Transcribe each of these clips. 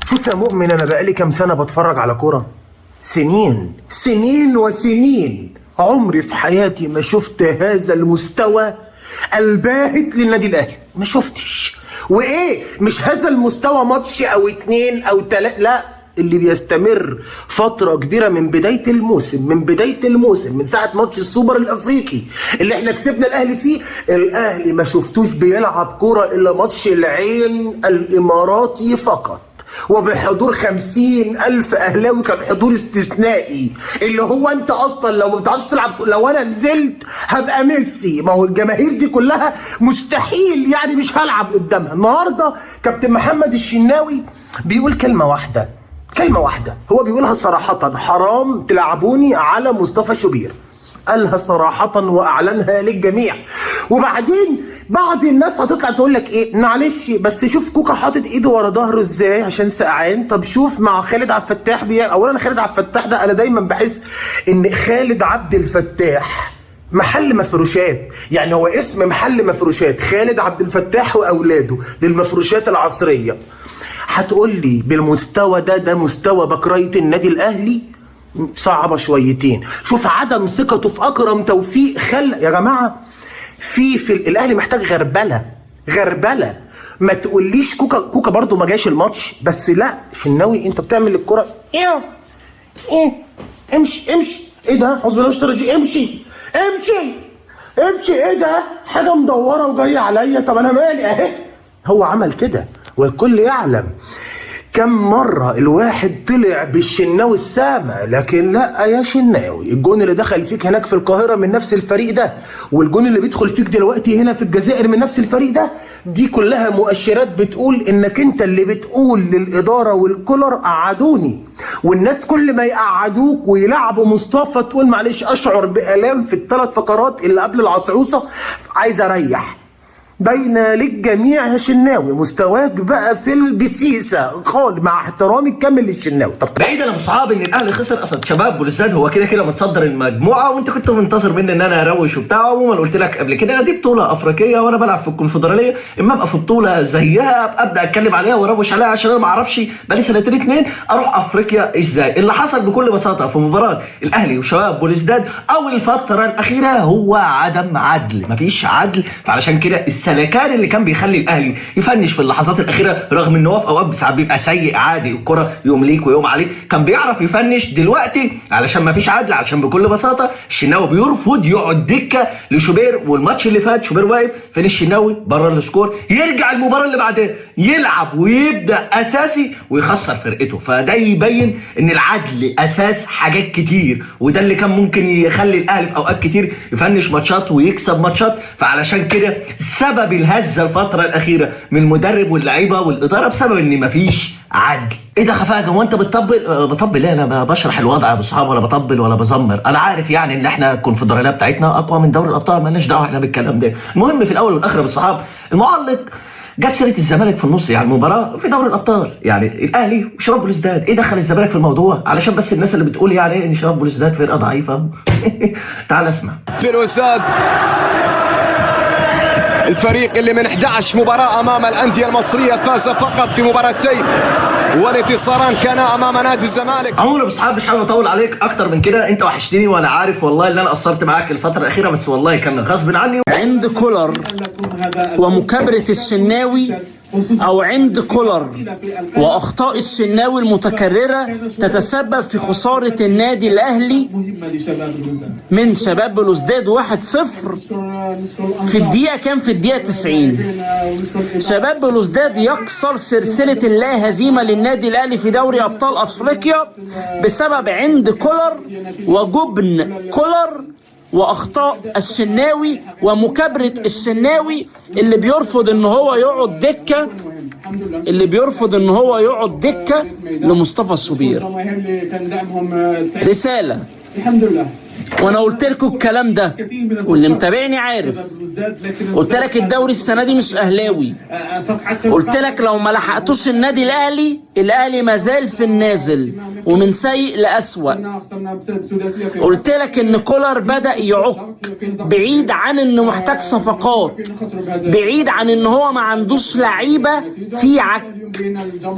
شوف يا مؤمن، انا بقالي كام سنه بتفرج على كوره، سنين سنين وسنين. عمري في حياتي ما شفت هذا المستوى الباهت للنادي الاهلي، ما شفتش. وايه، مش هذا المستوى ماتش او اتنين او تلاته، لا، اللي بيستمر فترة كبيرة من بداية الموسم، من ساعة ماتش السوبر الافريقي اللي احنا كسبنا الاهلي فيه. الاهلي ما شفتوش بيلعب كرة الا ماتش العين الاماراتي فقط، وبحضور 50,000 اهلاوي، كان حضور استثنائي. اللي هو انت اصلا لو ما بتعرفش تلعب، لو انا نزلت هبقى ميسي، ما هو الجماهير دي كلها مستحيل يعني مش هلعب قدامها. النهارده كابتن محمد الشناوي بيقول كلمة واحدة، هو بيقولها صراحة: حرام تلعبوني على مصطفى شوبير. قالها صراحة واعلنها للجميع. وبعدين بعض الناس هتطلع تقول لك ايه، معلش بس شوف كوكا حاطط ايده ورا ظهره ازاي عشان سقعان. طب شوف مع خالد عبد الفتاح اولا خالد عبد الفتاح ده انا دايما بحس ان خالد عبد الفتاح محل مفروشات، يعني هو اسم محل مفروشات، خالد عبد الفتاح واولاده للمفروشات العصرية. هتقول لي بالمستوى ده مستوى بكراية النادي الاهلي؟ صعبة شويتين. شوف عدم ثقته في اكرم توفيق يا جماعة في الاهلي محتاج غربلة. ما تقوليش كوكا برضو ما جاش الماتش، بس لا، شناوي انت بتعمل الكرة ايه امشي ايه ده، حظ بالله اشتري، امشي ايه ده، حاجة مدورة وجاية عليا، طب انا مالي اهي. هو عمل كده والكل يعلم. كم مرة الواحد طلع بالشناوي السامة، لكن لا يا شناوي، الجون اللي دخل فيك هناك في القاهرة من نفس الفريق ده، والجون اللي بيدخل فيك دلوقتي هنا في الجزائر من نفس الفريق ده، دي كلها مؤشرات بتقول انك انت اللي بتقول للإدارة والكولر قعدوني. والناس كل ما يقعدوك ويلعبوا مصطفى تقول معلش اشعر بآلام في الثلاث فقرات اللي قبل العصعوصة، عايز اريح. باينه للجميع يا شناوي، مستواك بقى في البسيسه خالص، مع احترامي الكامل للشناوي. طب بعيدا يا ابو صحاب ان الاهلي خسر، اصلا شباب بلوزداد هو كده متصدر المجموعه، وانت كنت منتظر مني ان انا اروش وبتاع. عموما قلت لك قبل كده دي بطوله افريقيه وانا بلعب في الكونفدراليه، اما ابقى في بطوله زيها ابدا اتكلم عليها واروش عليها، عشان انا ما اعرفش بقالي سنتين اتنين اروح افريقيا ازاي. اللي حصل بكل بساطه في مباراه الاهلي وشباب بلوزداد او الفتره الاخيره هو عدم عدل، مفيش عدل. فعلشان كده السلكان اللي كان بيخلي الاهلي يفنش في اللحظات الاخيره، رغم ان هو في اوقات ساعات بيبقى سيء عادي، الكره يوم ليك ويوم عليك، كان بيعرف يفنش. دلوقتي علشان ما فيش عدل، عشان بكل بساطه الشناوي بيرفض يقعد دكه لشوبير. والماتش اللي فات شوبير واقف فين، الشناوي بره السكور، يرجع المباراه اللي بعدها يلعب ويبدا اساسي ويخسر فرقته. فده يبين ان العدل اساس حاجات كتير، وده اللي كان ممكن يخلي الاهلي في اوقات كتير يفنش ماتشات ويكسب ماتشات. فعلشان كده سبب الهزه الفتره الاخيره من المدرب واللعيبه والاداره بسبب ان مفيش عدل. ايه ده خفاجه، هو انت بتطبل ليه؟ انا بشرح الوضع يا ابو صحاب، ولا بطبل ولا بزمر. انا عارف يعني ان احنا الكونفدراليه بتاعتنا اقوى من دوري الابطال، مالناش دعوه احنا بالكلام ده. المهم في الاول والاخر يا ابو صحاب، المعلق جاب سيره الزمالك في النص، يعني المباراه في دوري الابطال، يعني الاهلي وشباب بلوزداد. ايه دخل الزمالك في الموضوع؟ علشان بس الناس اللي بتقول يعني ان شباب بلوزداد فرقه ضعيفه. تعال اسمع. في الوساد الفريق اللي من 11 مباراة أمام الأندية المصرية فاز فقط في مباراتين، والانتصاران كان أمام نادي الزمالك. عموما يا اصحاب مش حابب اطول عليك اكتر من كده، انت وحشتني وانا عارف والله ان انا قصرت معاك الفترة الأخيرة، بس والله كان غصب عني. عند كولر ومكابرة الشناوي، أو عند كولر وأخطاء الشناوي المتكررة تتسبب في خسارة النادي الأهلي من شباب بلوزداد 1-0 في الدقيقة كام؟ في الدقيقة 90. شباب بلوزداد يكسر سلسلة اللا هزيمة للنادي الأهلي في دوري أبطال أفريقيا بسبب عند كولر وجبن كولر واخطاء الشناوي ومكابرة الشناوي اللي بيرفض ان هو يقعد دكة لمصطفى شوبير. رسالة وانا قلت لكم الكلام ده واللي متابعني عارف. قلت لك الدوري السنه دي مش اهلاوي. قلت لك لو ما لحقتوش النادي الاهلي ما زال في النازل ومن سيء لأسوأ. قلت لك ان كولر بدأ يعق، بعيد عن انه محتاج صفقات، بعيد عن ان هو ما عندوش لعيبه، في عك،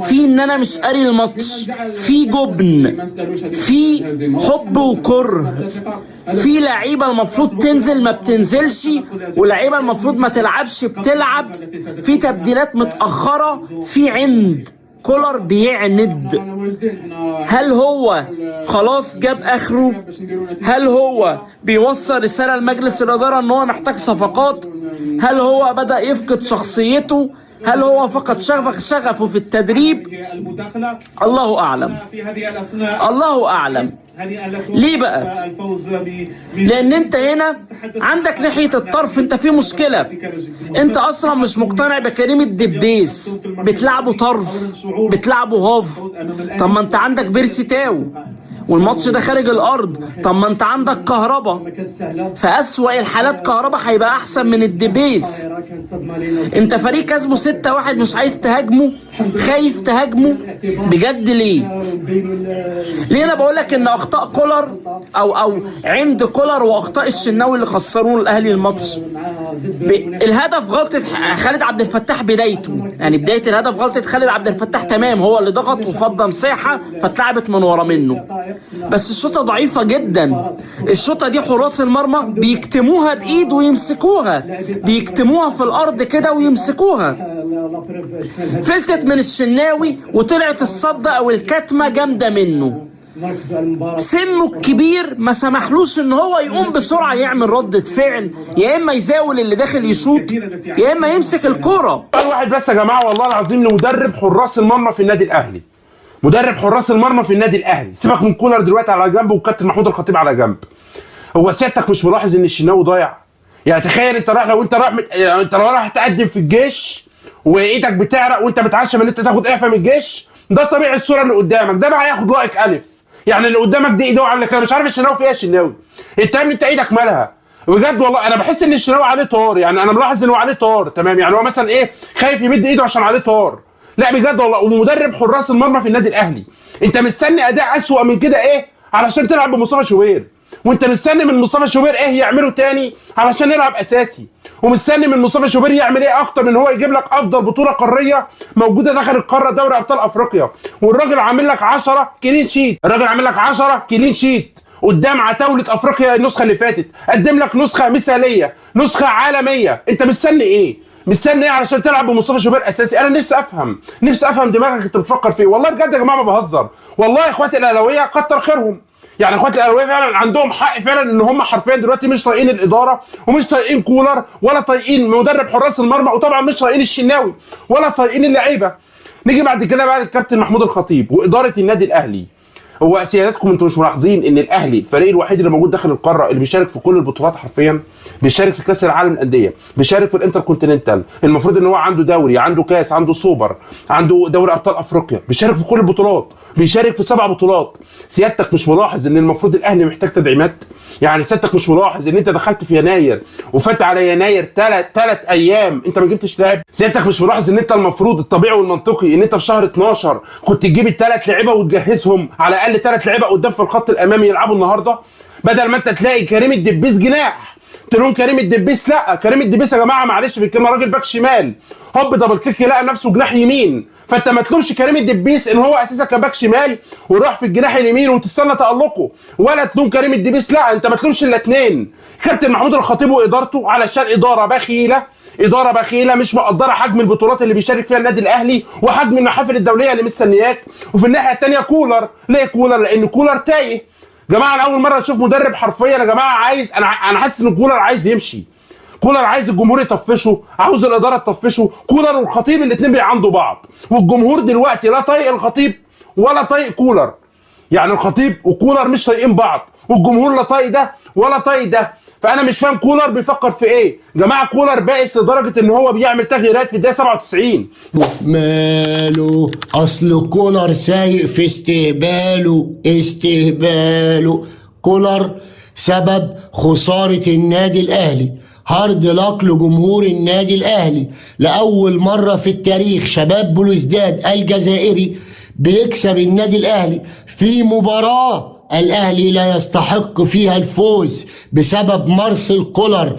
في ان انا مش قاري الماتش، في جبن، في حب وكره، في لعيبه المفروض تنزل ما بتنزلش، ولعيبه المفروض ما تلعبش بتلعب، في تبديلات متأخرة، في عند كولر بيعند. هل هو خلاص جاب اخره؟ هل هو بيوصل رسالة لمجلس الإدارة ان هو محتاج صفقات؟ هل هو بدأ يفقد شخصيته؟ هل هو فقد شغفه في التدريب؟ الله أعلم. الله أعلم. ليه بقى؟ لأن أنت هنا عندك ناحية الطرف أنت في مشكلة. أنت أصلا مش مقتنع بكريم الدبيس، بتلعبه طرف، بتلعبه هاف. طب ما أنت عندك بيرسي تاو والماتش ده خارج الارض. طب ما انت عندك كهربا، في اسوأ الحالات كهربا هيبقى احسن من الدبيس. انت فريق كسبه 6-1 مش عايز تهاجمه، خايف تهاجمه بجد. ليه انا بقول لك ان اخطاء كولر او عند كولر واخطاء الشناوي اللي خسروه الاهلي الماتش. الهدف غلطة خالد عبد الفتاح بدايته، يعني بداية الهدف غلطة خالد عبد الفتاح تمام، هو اللي ضغط وفضى مساحة فاتلعبت من ورا منه. بس الشوطة ضعيفة جدا. الشوطة دي حراس المرمى بيكتموها بإيد ويمسكوها، بيكتموها في الأرض كده ويمسكوها. فلتت من الشناوي وطلعت الصدة أو الكتمة جامدة منه. سنه الكبير ما سمحلوش ان هو يقوم بسرعة يعمل ردة فعل، يا اما يزاول اللي داخل يشوط يا اما يمسك الكرة. واحد بس يا جماعة والله العظيم لمدرب حراس المرمى في النادي الاهلي. مدرب حراس المرمى في النادي الاهلي، سيبك من كولر دلوقتي على جنب وكابتن محمود الخطيب على جنب. هو سيادتك مش ملاحظ ان الشناوي ضايع؟ يعني تخيل انت رايح، لو انت رايح تقدم في الجيش وايدك بتعرق وانت متعشم ان انت تاخد اعفاء من الجيش، ده طبيعي. الصورة اللي قدامك ده بقى هياخد لائق الف، يعني اللي قدامك دي ايده عامله كده. مش عارف الشناوي في ايه. الشناوي انت ايدك مالها بجد والله. انا بحس ان الشناوي عليه طار، يعني انا ملاحظ انه عليه طار تمام. يعني هو مثلا ايه، خايف يمد ايده عشان عليه طار. لا بجد والله. ومدرب حراس المرمى في النادي الاهلي، انت مستني اداء اسوأ من كده ايه علشان تلعب بمصطفى شوبير؟ وانت مستني من مصطفى شوبير ايه يعمله تاني علشان يلعب اساسي؟ ومستني من مصطفى شوبير يعمل ايه اكتر من هو يجيب لك افضل بطوله قاريه موجوده داخل القاره، دوري ابطال افريقيا؟ والراجل عامل لك 10 كلين شيت. الراجل عامل لك 10 كلين شيت قدام عتاوله افريقيا النسخه اللي فاتت. قدم لك نسخه مثاليه، نسخه عالميه. انت مستني ايه؟ مستني ايه علشان تلعب بمصطفى شوبير اساسي؟ انا نفسي افهم دماغك انت بتفكر في ايه. والله بجد يا جماعه ما بهزر. والله يا اخواتي الاهلاويه كتر خيرهم، يعني اخواتي الاهلاويه فعلا عندهم حق فعلا ان هم حرفيا دلوقتي مش طايقين الاداره ومش طايقين كولر ولا طايقين مدرب حراس المرمى، وطبعا مش طايقين الشناوي ولا طايقين اللعيبه. نيجي بعد كده بقى للكابتن محمود الخطيب واداره النادي الاهلي. هو سيادتكم انتوا مش ملاحظين ان الاهلي الفريق الوحيد اللي موجود داخل القاره اللي بيشارك في كل البطولات حرفيا؟ بيشارك في كاس العالم للانديه، بيشارك في الانتر كونتيننتال، المفروض ان هو عنده دوري، عنده كاس، عنده سوبر، عنده دوري ابطال افريقيا، بيشارك في كل البطولات، بيشارك في 7 بطولات. سيادتك مش ملاحظ ان المفروض الاهلي محتاج تدعيمات؟ يعني سيادتك مش ملاحظ ان انت دخلت في يناير وفات على يناير 3 ايام انت ما جبتش لاعب؟ سيادتك مش ملاحظ ان انت المفروض الطبيعي والمنطقي ان انت في شهر 12 كنت تجيب ال3 لعيبه وتجهزهم على الاقل 3 لعيبه قدام في الخط الامامي يلعبوا النهارده، بدل ما انت تلاقي كريم الدبيس جناح تلوم كريم الدبيس؟ لا، كريم الدبيس يا جماعه معلش في الكلمه راجل باك شمال، هوب دبل كيك يلاقي نفسه جناح يمين. فانت ما تلومش كريم الدبيس ان هو اساسا كباك شمال وراح في الجناح اليمين وتستنى تالقه، ولا تلوم كريم الدبيس. لا، انت ما تلومش الاثنين. كابتن محمود الخطيب وادارته علشان اداره بخيله مش مقدره حجم البطولات اللي بيشارك فيها النادي الاهلي وحجم المحافل الدوليه اللي مستنياك. وفي الناحيه الثانيه كولر. ليه كولر؟ لان كولر تايه. جماعه انا اول مره اشوف مدرب حرفيا يا جماعه عايز، انا حاسس ان كولر عايز يمشي. كولر عايز الجمهور يطفشه، عاوز الاداره تطفشه. كولر والخطيب الاثنين بيعاندوا بعض، والجمهور دلوقتي لا طايق الخطيب ولا طايق كولر. يعني الخطيب وكولر مش طايقين بعض، والجمهور لا طايق ده ولا طايق ده. فانا مش فاهم كولر بيفكر في ايه. جماعه كولر بائس لدرجه ان هو بيعمل تغييرات في الدقيقه 97. ماله؟ اصل كولر سايق في استهباله. كولر سبب خسارة النادي الأهلي. هارد لك لجمهور النادي الأهلي. لأول مرة في التاريخ شباب بلوزداد الجزائري بيكسب النادي الأهلي في مباراة الأهلي لا يستحق فيها الفوز بسبب مارسيل كولر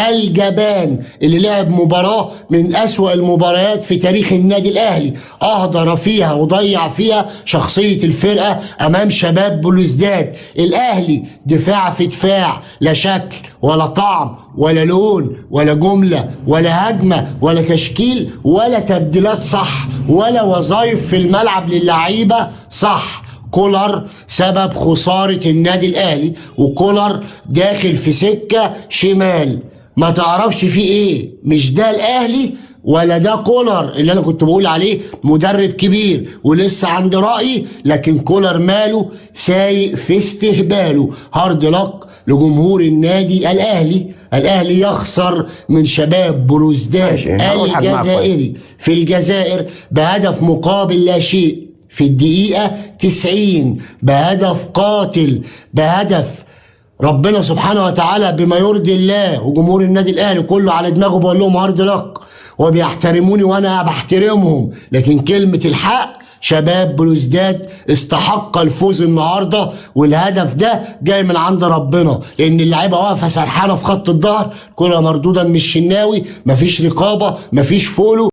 الجبان اللي لعب مباراة من أسوأ المباريات في تاريخ النادي الأهلي، أهدر فيها وضيع فيها شخصية الفرقة أمام شباب بلوزداد. الأهلي دفاع في دفاع، لا شكل ولا طعم ولا لون ولا جملة ولا هجمة ولا تشكيل ولا تبديلات صح ولا وظائف في الملعب للعيبة صح. كولر سبب خسارة النادي الأهلي، وكولر داخل في سكة شمال ما تعرفش فيه ايه. مش ده الأهلي ولا ده كولر اللي انا كنت بقول عليه مدرب كبير ولسه عند رأيي، لكن كولر ماله سايق في استهباله. هارد لك لجمهور النادي الأهلي. الأهلي يخسر من شباب بلوزداد الجزائري في الجزائر بهدف مقابل لا شيء في الدقيقة 90 بهدف قاتل، بهدف ربنا سبحانه وتعالى بما يرضي الله، وجمهور النادي الأهلي كله على دماغه بقول لهم هارد لك وبيحترموني وأنا بحترمهم. لكن كلمة الحق شباب بلوزداد استحق الفوز النهارده، والهدف ده جاي من عند ربنا، لان اللعيبه واقفه سرحانه في خط الظهر، كره مردوده من الشناوي، مفيش رقابه، مفيش فولو.